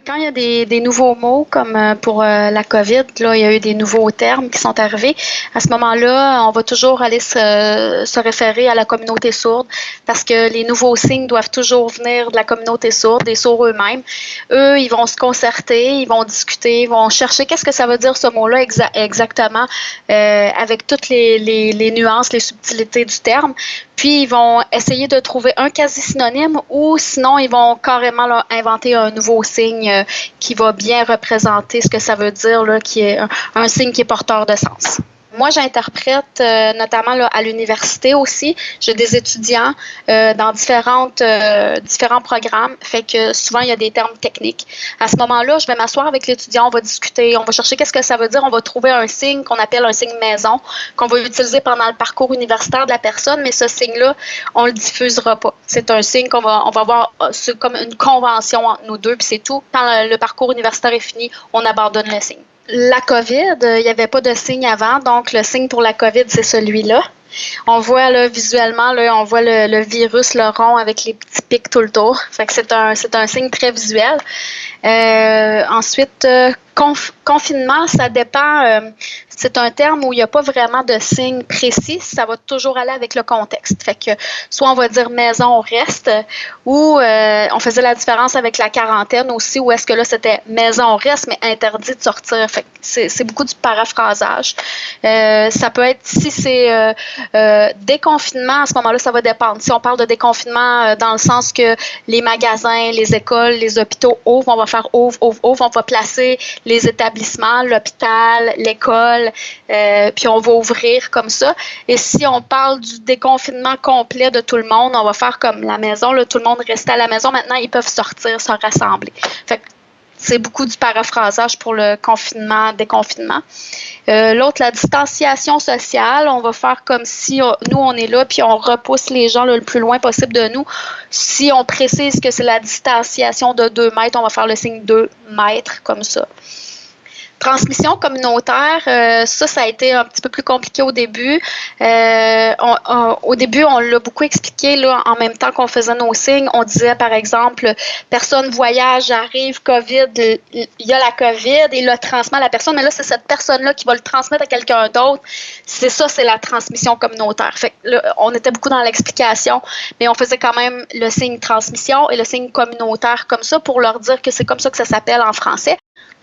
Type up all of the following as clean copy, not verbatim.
Quand il y a des nouveaux mots, comme pour la COVID, là, il y a eu des nouveaux termes qui sont arrivés. À ce moment-là, on va toujours aller se référer à la communauté sourde parce que les nouveaux signes doivent toujours venir de la communauté sourde, des sourds eux-mêmes. Eux, ils vont se concerter, ils vont discuter, ils vont chercher qu'est-ce que ça veut dire ce mot-là exactement, avec toutes les nuances, les subtilités du terme. Puis, ils vont essayer de trouver un quasi-synonyme ou sinon, ils vont carrément là, inventer un nouveau signe qui va bien représenter ce que ça veut dire, là, qui est un signe qui est porteur de sens. Moi, j'interprète notamment là, à l'université aussi. J'ai des étudiants dans différents programmes. Fait que souvent, il y a des termes techniques. À ce moment-là, je vais m'asseoir avec l'étudiant, on va discuter, on va chercher qu'est-ce que ça veut dire. On va trouver un signe qu'on appelle un signe maison, qu'on va utiliser pendant le parcours universitaire de la personne, mais ce signe-là, on ne le diffusera pas. C'est un signe on va avoir comme une convention entre nous deux, puis c'est tout. Quand le parcours universitaire est fini, on abandonne le signe. La COVID, il n'y avait pas de signe avant, donc le signe pour la COVID, c'est celui-là. On voit là, visuellement, là, on voit le virus, le rond avec les petits pics tout le tour. Fait que c'est un signe très visuel. Ensuite, confinement, ça dépend. C'est un terme où il n'y a pas vraiment de signe précis. Ça va toujours aller avec le contexte. Fait que soit on va dire maison, on reste, ou on faisait la différence avec la quarantaine aussi, où est-ce que là c'était maison, on reste, mais interdit de sortir. Fait que c'est beaucoup du paraphrasage. Ça peut être si c'est déconfinement, à ce moment-là, ça va dépendre. Si on parle de déconfinement dans le sens que les magasins, les écoles, les hôpitaux ouvrent, on va faire ouvre, on va placer les établissements, l'hôpital, l'école, puis on va ouvrir comme ça. Et si on parle du déconfinement complet de tout le monde, on va faire comme la maison, là, tout le monde reste à la maison. Maintenant, ils peuvent sortir, se rassembler. Fait que c'est beaucoup du paraphrasage pour le confinement, déconfinement. L'autre, la distanciation sociale, on va faire comme si nous, on est là, puis on repousse les gens là, le plus loin possible de nous. Si on précise que c'est la distanciation de 2 mètres, on va faire le signe 2 mètres, comme ça. Transmission communautaire, ça a été un petit peu plus compliqué au début. Au début, on l'a beaucoup expliqué là, en même temps qu'on faisait nos signes. On disait, par exemple, personne voyage, arrive, COVID, il y a la COVID, il le transmet à la personne, mais là, c'est cette personne-là qui va le transmettre à quelqu'un d'autre. C'est la transmission communautaire. Fait que là, on était beaucoup dans l'explication, mais on faisait quand même le signe transmission et le signe communautaire comme ça pour leur dire que c'est comme ça que ça s'appelle en français.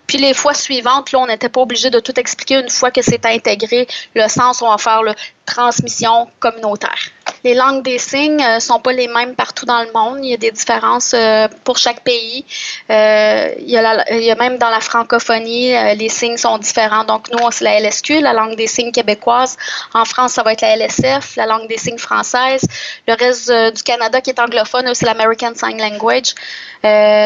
Puis les fois suivantes, là, on n'était pas obligé de tout expliquer une fois que c'est intégré. Le sens, on va faire le transmission communautaire. Les langues des signes ne sont pas les mêmes partout dans le monde. Il y a des différences pour chaque pays. Il y a même dans la francophonie, les signes sont différents. Donc, nous, c'est la LSQ, la langue des signes québécoise. En France, ça va être la LSF, la langue des signes française. Le reste du Canada qui est anglophone, c'est l'American Sign Language.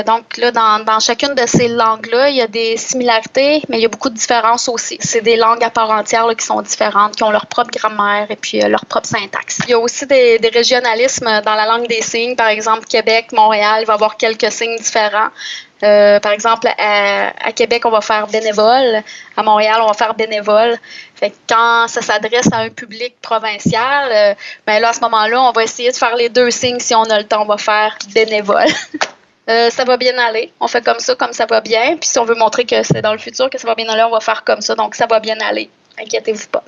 Donc, là, dans chacune de ces langues-là, il y a des similarités, mais il y a beaucoup de différences aussi. C'est des langues à part entière là, qui sont différentes, qui ont leur propre grammaire et puis leur propre syntaxe. Il y a aussi des régionalismes dans la langue des signes. Par exemple, Québec, Montréal, il va y avoir quelques signes différents. Par exemple, à Québec, on va faire bénévole. À Montréal, on va faire bénévole. Fait que quand ça s'adresse à un public provincial, ben là, à ce moment-là, on va essayer de faire les 2 signes. Si on a le temps, on va faire bénévole. Ça va bien aller. On fait comme ça va bien. Puis si on veut montrer que c'est dans le futur que ça va bien aller, on va faire comme ça. Donc, ça va bien aller. Inquiétez-vous pas.